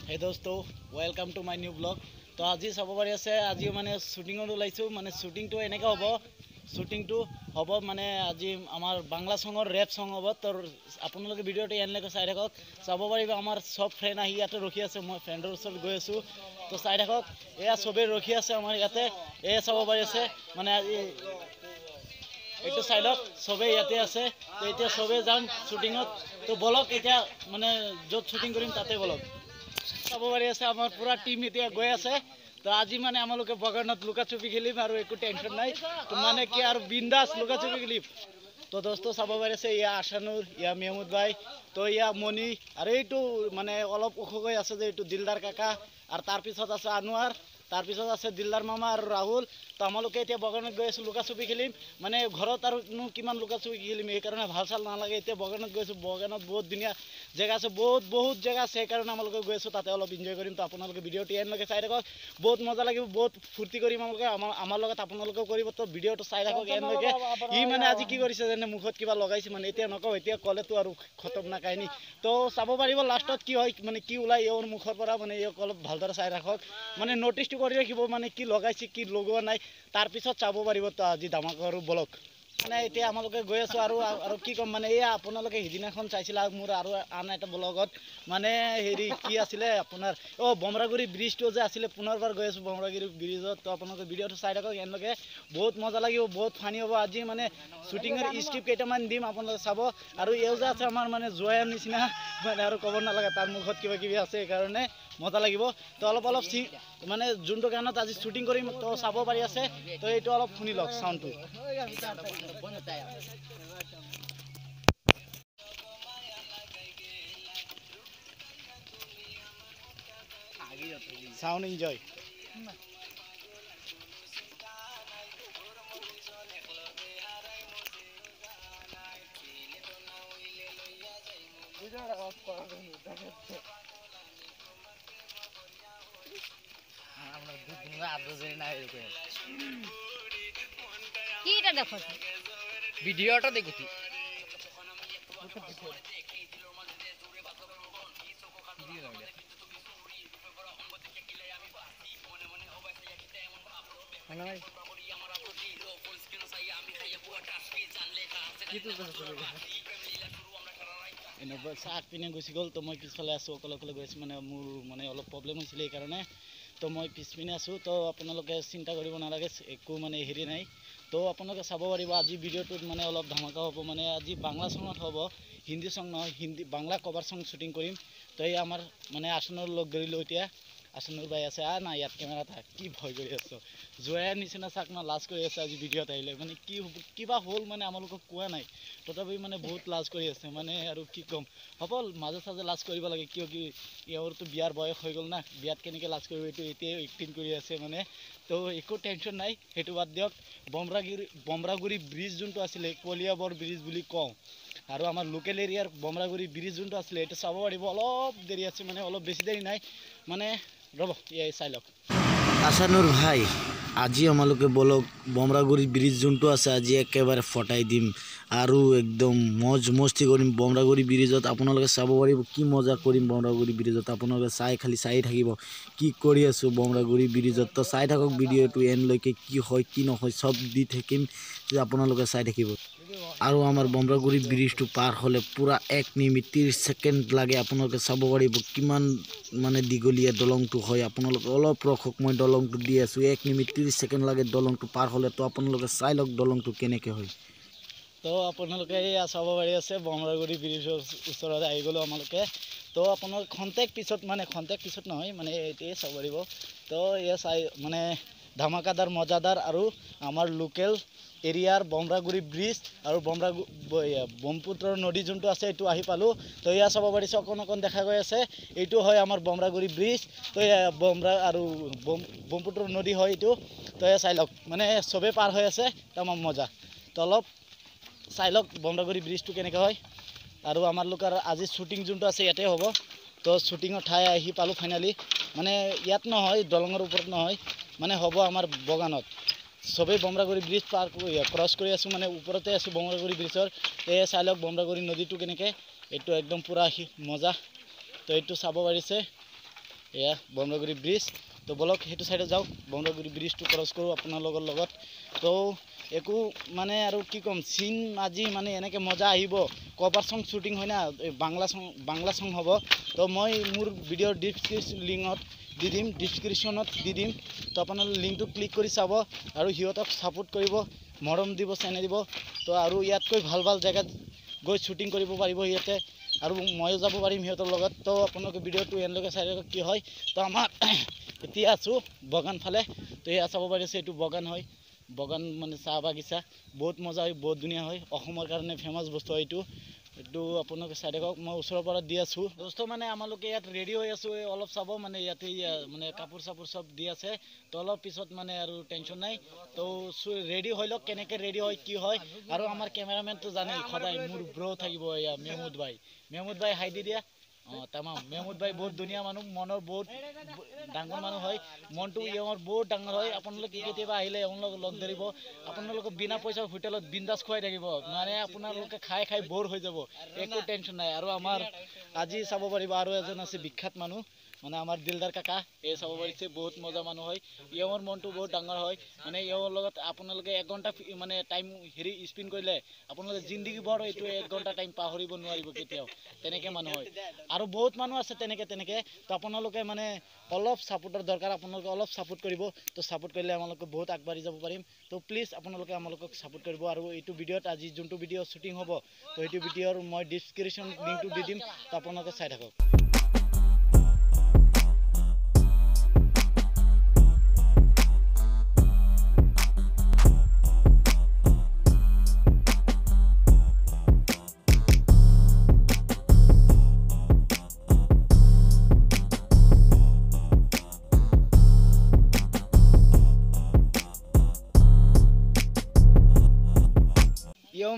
Hey dosto, welcome to my new vlog. তো আজি চাব পাৰি আছে আজি মানে শুটিঙত ওলাইছোঁ মানে শুটিংটো এনেকৈ হ'ব শুটিংটো হ'ব মানে আজি আমাৰ বাংলা চঙৰ ৰেপ চং হ'ব তো আপোনালোকে ভিডিঅ'টো এনেকৈ চাই থাকক চাব পাৰিব আমাৰ সব ফ্ৰেণ্ড আহি ইয়াতে ৰখি আছে মই ফ্ৰেণ্ডৰ ওচৰত গৈ আছোঁ তো চাই থাকক এয়া চবেই ৰখি আছে আমাৰ ইয়াতে এয়া চাব পাৰি আছে মানে আজি এইটো চাই লওক চবেই ইয়াতে আছে তো এতিয়া চবেই যাম শ্বুটিঙত তো বলক এতিয়া মানে য'ত শ্বুটিং কৰিম তাতে বলক চাব পাৰি আছে আমাৰ পুৰা টিম এতিয়া গৈ আছে তো আজি মানে আমালোকে বগানত লুকা চুপি খেলিম আৰু একো টেনশ্যন নাই তো মানে কি আৰু বিন্দাছ লুকা চুপি খেলিম তো দোস্ত চাব পাৰি আছে ইয়া আশানুৰ ইয়া মেহমুদ ভাই তো ইয়া মণি আৰু এইটো মানে অলপ ওখকৈ আছে যে এইটো দিলদাৰ কাকা আৰু তাৰপিছত আছে আনোৱাৰ তাৰপিছত আছে দিলদাৰ মামা আৰু ৰাহুল তো আমালোকে এতিয়া বগানত গৈ আছোঁ লুকা চুপি খেলিম মানে ঘৰত আৰুনো কিমান লুকা চুপি খেলিম সেইকাৰণে ভাল চাল নালাগে এতিয়া বগানত গৈছোঁ বগানত বহুত ধুনীয়া জেগা আছে বহুত জেগা আছে সেইকাৰণে আমালোকে গৈ আছোঁ তাতে অলপ এনজয় কৰিম তো আপোনালোকে ভিডিঅ'টো এনলৈকে চাই থাকক বহুত মজা লাগিব বহুত ফূৰ্তি কৰিম আমালোকে আমাৰ লগত আপোনালোকেও কৰিব তো ভিডিঅ'টো চাই থাকক এনলৈকে ই মানে আজি কি কৰিছে যেনে মুখত কিবা লগাইছে মানে এতিয়া নকওঁ এতিয়া ক'লেতো আৰু খতম না কাহিনী তো চাব পাৰিব লাষ্টত কি হয় মানে কি ওলাই ইয়ৰ মুখৰ পৰা মানে ইয়ক অলপ ভালদৰে চাই ৰাখক মানে নটিচটো কৰি ৰাখিব মানে কি লগাইছে কি লগোৱা নাই তাৰপিছত চাব পাৰিব তো আজি ধামাকা আৰু বলক মানে এতিয়া আমালোকে গৈ আছোঁ আৰু কি ক'ম মানে এয়া আপোনালোকে সিদিনাখন চাইছিলে মোৰ আৰু আন এটা ব্লগত মানে হেৰি কি আছিলে আপোনাৰ বমৰাগুৰি ব্ৰিজটো যে আছিলে পুনৰবাৰ গৈ আছোঁ বমৰাগুৰি ব্ৰিজত তো আপোনালোকে ভিডিঅ'টো চাই থাকক এনেকৈ বহুত মজা লাগিব বহুত ফানি হ'ব আজি মানে শ্বুটিঙৰ স্ক্ৰিপ্ট কেইটামান দিম আপোনালোকে চাব আৰু এও যে আছে আমাৰ মানে জোৱাইৰ নিচিনা মানে আৰু ক'ব নালাগে তাৰ মুখত কিবা কিবি আছে সেইকাৰণে মজা লাগিব তো অলপ মানে যোনটো গানত আজি শ্বুটিং কৰিম তো চাব পাৰি আছে তো এইটো অলপ শুনি লওক চাউণ্ডটো সাউন্ড এনজয় ভিডিওটা দেখুছি চাহ পিনে গুচি গ'ল তো মই পিছফালে আছোঁ অকলে গৈ আছোঁ মানে মোৰ মানে অলপ প্ৰব্লেম হৈছিলে সেইকাৰণে তো মই পিছপিনে আছোঁ তো আপোনালোকে চিন্তা কৰিব নালাগে একো মানে হেৰি নাই তো আপোনালোকে চাব পাৰিব আজি ভিডিঅ'টোত মানে অলপ ধামাকা হ'ব মানে আজি বাংলা চঙত হ'ব হিন্দী চং নহয় বাংলা কভাৰ চং শ্বুটিং কৰিম তো এই আমাৰ মানে আচনৰ লগ ধৰিলোঁ এতিয়া আচনুৰ ভাই আছে না ইয়াত কেমেৰা থাক কি ভয় কৰি আছোঁ জোৱাইৰ নিচিনা চাক না লাজ কৰি আছে আজি ভিডিঅ'ত আহিলে মানে কিবা হ'ল মানে আমালোকক কোৱা নাই তথাপি মানে বহুত লাজ কৰি আছে মানে আৰু কি ক'ম হ'ব মাজে চাজে লাজ কৰিব লাগে কিয় কি ইহঁৰতো বিয়াৰ বয়স হৈ গ'ল না বিয়াত কেনেকৈ লাজ কৰিব এইটো এতিয়াই এক্টিং কৰি আছে মানে তো একো টেনশ্যন নাই সেইটো বাদ দিয়ক বমৰাগুৰি ব্ৰিজ যোনটো আছিলে কলিয়াবৰ ব্ৰিজ বুলি কওঁ আৰু আমাৰ লোকেল এৰিয়াৰ বমৰাগুৰি ব্ৰিজ যোনটো আছিলে এইটো চাব পাৰিব অলপ দেৰি আছে মানে অলপ বেছি দেৰি নাই মানে ৰ'ব এই চাই লওক আশানুৰ ভাই আজি আমালোকে বলক বমৰাগুড়ি ব্ৰিজ যোনটো আছে আজি একেবাৰে ফটাই দিম আৰু একদম মজ মস্তি কৰিম বমৰাগুড়ি ব্ৰিজত আপোনালোকে চাব পাৰিব কি মজা কৰিম বমৰাগুড়ি ব্ৰিজত আপোনালোকে খালি চাই থাকিব কি কৰি আছোঁ বমৰাগুড়ি ব্ৰিজত তো চাই থাকক ভিডিঅ'টো এনলৈকে কি হয় কি নহয় চব দি থাকিম যে আপোনালোকে চাই থাকিব আৰু আমাৰ বমৰাগুড়ি ব্ৰিজটো পাৰ হ'লে পুৰা 1 মিনিট 30 ছেকেণ্ড লাগে আপোনালোকে চাব পাৰিব কিমান মানে দীঘলীয়া দলংটো হয় আপোনালোকে অলপ ৰখক মই দলংটো দি আছোঁ 1 মিনিট 30 ছেকেণ্ড লাগে দলংটো পাৰ হ'লে তো আপোনালোকে চাই লওক দলংটো কেনেকৈ হয় তো আপোনালোকে এয়া চাব পাৰি আছে বমৰাগুৰি ব্ৰিজৰ ওচৰত আহি গ'লোঁ আমালোকে তো আপোনালোক খন্তেক পিছত নহয় মানে এইটোৱে চাব পাৰিব তো এয়া চাই মানে ধামাকাদাৰ মজাদাৰ আৰু আমাৰ লোকেল এৰিয়াৰ বমৰাগুৰি ব্ৰিজ আৰু ব্ৰহ্মপুত্ৰ নদী যোনটো আছে এইটো আহি পালোঁ তো এয়া চাব পাৰিছে অকণ দেখা গৈ আছে এইটো হয় আমাৰ বমৰাগুৰি ব্ৰিজ তো এয়া ব্ৰহ্মপুত্ৰ নদী হয় এইটো তো এয়া চাই লওক মানে চবেই পাৰ হৈ আছে তামাম মজা তো অলপ চাই লওক বমৰাগুৰি ব্ৰিজটো কেনেকৈ হয় আৰু আমাৰ লোকৰ আজি শ্বুটিং যোনটো আছে ইয়াতে হ'ব তো শ্বুটিঙৰ ঠাই আহি পালোঁ ফাইনেলি মানে ইয়াত নহয় দলঙৰ ওপৰত নহয় মানে হ'ব আমাৰ বগানত সবেই বমৰাগুৰি ব্ৰিজ পাৰ ক্ৰছ কৰি আছোঁ মানে ওপৰতে আছোঁ বমৰাগুৰি ব্ৰিজৰ এই চাই লওক বমৰাগুৰি নদীটো কেনেকৈ এইটো একদম পুৰা মজা তো এইটো চাব পাৰিছে এয়া বমৰাগুৰি ব্ৰিজ তো বলক সেইটো চাইডে যাওঁ বমৰাগুৰি ব্ৰিজটো ক্ৰছ কৰোঁ আপোনালোকৰ লগত তো একো মানে আৰু কি ক'ম চিন আজি মানে এনেকৈ মজা আহিব কভাৰ চং শ্বুটিং হয় না বাংলা চং হ'ব তো মই মোৰ ভিডিঅ'ৰ ডিছক্ৰিপশ্যনত দি দিম তো আপোনালোকে লিংকটো ক্লিক কৰি চাব আৰু সিহঁতক ছাপোৰ্ট কৰিব মৰম দিব চেনে দিব তো আৰু ইয়াতকৈ ভাল ভাল জেগাত গৈ শ্বুটিং কৰিব পাৰিব সিহঁতে আৰু ময়ো যাব পাৰিম সিহঁতৰ লগত তো আপোনালোকে ভিডিঅ'টো এনেলৈকে চাই থাকক কি হয় তো আমাৰ এতিয়া আছোঁ বাগান ফালে তো এয়া চাব পাৰিছে এইটো বাগান হয় বাগান মানে চাহ বাগিচা বহুত মজা হয় বহুত ধুনীয়া হয় অসমৰ কাৰণে ফেমাছ বস্তু হয় এইটো আপোনালোকে চাই থাকক মই ওচৰৰ পৰা দি আছোঁ দোস্ত মানে আমালোকে ইয়াত ৰেডি হৈ আছোঁ অলপ চাব মানে ইয়াতে মানে কাপোৰ চাপোৰ চব দি আছে তো অলপ পিছত মানে আৰু টেনশ্যন নাই তো ৰেডি হৈ লওক কেনেকৈ ৰেডি হয় কি হয় আৰু আমাৰ কেমেৰামেনটো জানেই সদায় মোৰ ব্ৰ থাকিব এয়া মেহমুদ ভাই হাই দি দিয়া অঁ তামাম মেহমুদ ভাই বহুত ধুনীয়া মানুহ মনৰ বহুত ডাঙৰ মানুহ হয় মনটো এওঁৰ বহুত ডাঙৰ হয় আপোনালোকে কেতিয়াবা আহিলে এওঁলোকক লগ ধৰিব আপোনালোকক বিনা পইচাৰ হোটেলত বিন্দাছ খুৱাই থাকিব মানে আপোনালোকে খাই বৰ হৈ যাব একো টেনশ্যন নাই আৰু আমাৰ আজি চাব পাৰিব আৰু এজন আছে বিখ্যাত মানুহ মানে আমাৰ দিলদাৰ কাকা এই চাব পাৰিছে বহুত মজা মানুহ হয় এওঁৰ মনটো বহুত ডাঙৰ হয় মানে এওঁৰ লগত আপোনালোকে 1 ঘণ্টা মানে টাইম স্পেণ্ড কৰিলে আপোনালোকে জিন্দগী ভৰ এইটো 1 ঘণ্টা টাইম পাহৰিব নোৱাৰিব কেতিয়াও তেনেকৈ মানুহ হয় আৰু বহুত মানুহ আছে তেনেকৈ তো আপোনালোকে মানে অলপ ছাপোৰ্টৰ দৰকাৰ আপোনালোকে অলপ ছাপোৰ্ট কৰিব তো ছাপোৰ্ট কৰিলে আমালোকে বহুত আগবাঢ়ি যাব পাৰিম তো প্লিজ আপোনালোকে আমালোকক ছাপোৰ্ট কৰিব আৰু এইটো ভিডিঅ'ত আজি যোনটো ভিডিঅ' শ্বুটিং হ'ব তো সেইটো ভিডিঅ'ৰ মই ডিছক্ৰিপশ্যন লিংকটো দি দিম তো আপোনালোকে চাই থাকক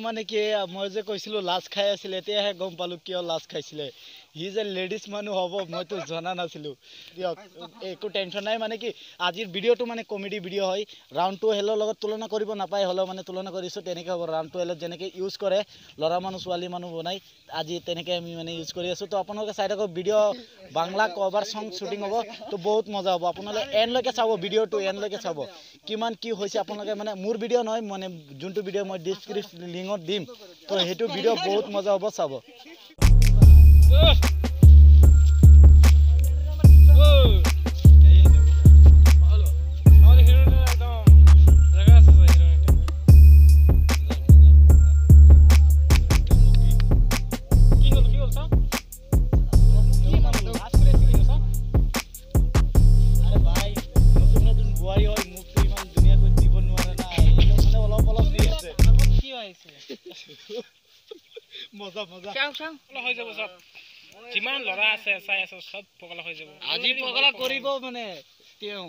মানে কি মই যে কৈছিলোঁ লাজ খাই আছিলে এতিয়াহে গম পালোঁ কিয় লাজ খাইছিলে সি যে লেডিজ মানুহ হ'ব মইতো জনা নাছিলোঁ দিয়ক একো টেনশ্যন নাই মানে কি আজিৰ ভিডিঅ'টো মানে কমেডি ভিডিঅ' হয় ৰাউণ্ড 2 হেলৰ লগত তুলনা কৰিব নাপায় হ'লেও মানে তুলনা কৰিছোঁ তেনেকৈ হ'ব ৰাউণ্ড 2 হেলত যেনেকৈ ইউজ কৰে ল'ৰা মানুহ ছোৱালী মানুহ বনাই আজি তেনেকৈ আমি মানে ইউজ কৰি আছোঁ তো আপোনালোকে চাই থাকক ভিডিঅ' বাংলা কভাৰ চং শ্বুটিং হ'ব তো বহুত মজা হ'ব আপোনালোকে এণ্ডলৈকে চাব ভিডিঅ'টো এণ্ডলৈকে চাব কিমান কি হৈছে আপোনালোকে মানে মোৰ ভিডিঅ' নহয় মানে যোনটো ভিডিঅ' মই ডিছক্ৰিপশ্যন লিংকত দিম তো সেইটো ভিডিঅ' বহুত মজা হ'ব চাব মজা হৈ যাব সব যিমান ল'ৰা আছে চাই আছে সব পগলা হৈ যাব আজি পগলা কৰিব মানে তেওঁ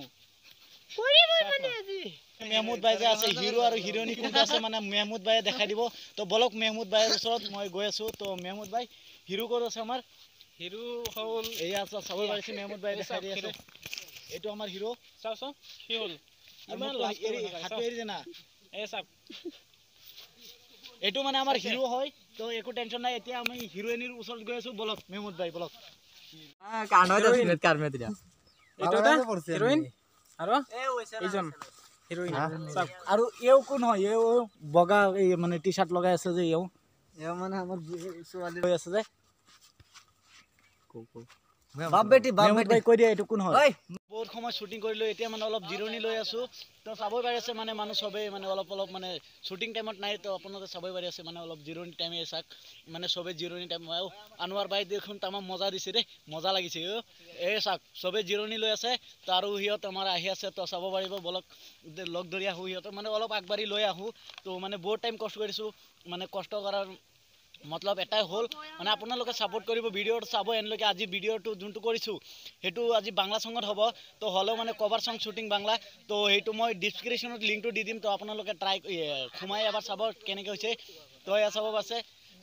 মেহমুদ ভাই যে আছে হিৰো আৰু হিৰোইনী কোনটা আছে মানে মেহমুদ ভাইয়ে দেখাই দিব তো বলক মেহমুদ ভাইৰ ওচৰত মই গৈ আছোঁ তো মেহমুদ ভাই হিৰো ক'ত আছে আমাৰ হিৰো হ'ল এয়া আছে চাব পাৰিছে মেহমুদ ভাই দেখাই দি আছে এইটো আমাৰ হিৰো চাওঁচোন কি হ'ল ইমান হাতটো এৰি দে না এই চাওক এইটো মানে আমাৰ হিৰো হয় তো একো টেনশ্যন নাই এতিয়া আমি হিৰোইনীৰ ওচৰত গৈ আছোঁ বলক মেহমুদ ভাই বলক আৰু এও কোন হয় এও বগা এই মানে টি চাৰ্ট লগাই আছে যে এও মানে আমাৰ ছোৱালী হৈ আছে যে বাপ বেটি কৈ দিয়া এইটো কোন হয় বহুত সময় শ্বুটিং কৰিলোঁ এতিয়া মানে অলপ জিৰণি লৈ আছোঁ তো চাবই পাৰি আছে মানে মানুহ চবেই মানে অলপ মানে শ্বুটিং টাইমত নাই তো আপোনালোকে চাবই পাৰি আছে মানে অলপ জিৰণি টাইমে চাওক মানে চবেই জিৰণি টাইম আনোৱাৰ বাই দেখোন তামাম মজা দিছে দেই মজা লাগিছে এই চাওক চবেই জিৰণি লৈ আছে তো আৰু সিহঁত আমাৰ আহি আছে তো চাব পাৰিব বলক লগ ধৰি আহোঁ সিহঁতক মানে অলপ আগবাঢ়ি লৈ আহোঁ তো মানে বহুত টাইম কষ্ট কৰিছোঁ মানে কষ্ট কৰাৰ মতলব এটাই হ'ল মানে আপোনালোকে ছাপোৰ্ট কৰিব ভিডিঅ'টো চাব এনেলৈকে আজি ভিডিঅ'টো যোনটো কৰিছোঁ সেইটো আজি বাংলা চঙত হ'ব তো হ'লেও মানে কভাৰ চং শ্বুটিং বাংলা তো সেইটো মই ডিছক্ৰিপশ্যনত লিংকটো দি দিম তো আপোনালোকে সোমাই এবাৰ চাব কেনেকৈ হৈছে তো এয়া চাব আছে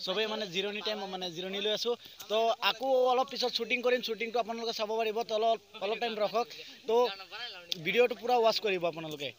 চবেই মানে জিৰণি টাইম মানে জিৰণি লৈ আছোঁ তো আকৌ অলপ পিছত শ্বুটিং কৰিম শ্বুটিংটো আপোনালোকে চাব পাৰিব তো অলপ টাইম ৰখক তো ভিডিঅ'টো পূৰা ৱাচ কৰিব আপোনালোকে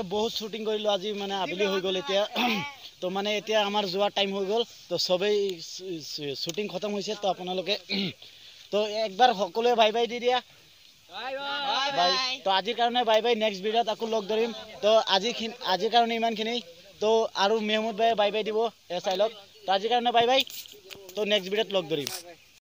আপোনালোকে বহুত শ্বুটিং কৰিলোঁ আজি মানে আবেলি হৈ গ'ল এতিয়া তো মানে এতিয়া আমাৰ যোৱাৰ টাইম হৈ গ'ল তো সবেই শ্বুটিং খতম হৈছে তো আপোনালোকে তো একবাৰ সকলোৱে বাই বাই দি দিয়া বাই তো আজিৰ কাৰণে বাই বাই নেক্সট ভিডিঅ'ত আকৌ লগ ধৰিম তো আজিৰ কাৰণে ইমানখিনি তো আৰু মেহমুদ ভাই বাই বাই দিব চাই লওক তো আজিৰ কাৰণে বাই বাই তো নেক্সট ভিডিঅ'ত লগ ধৰিম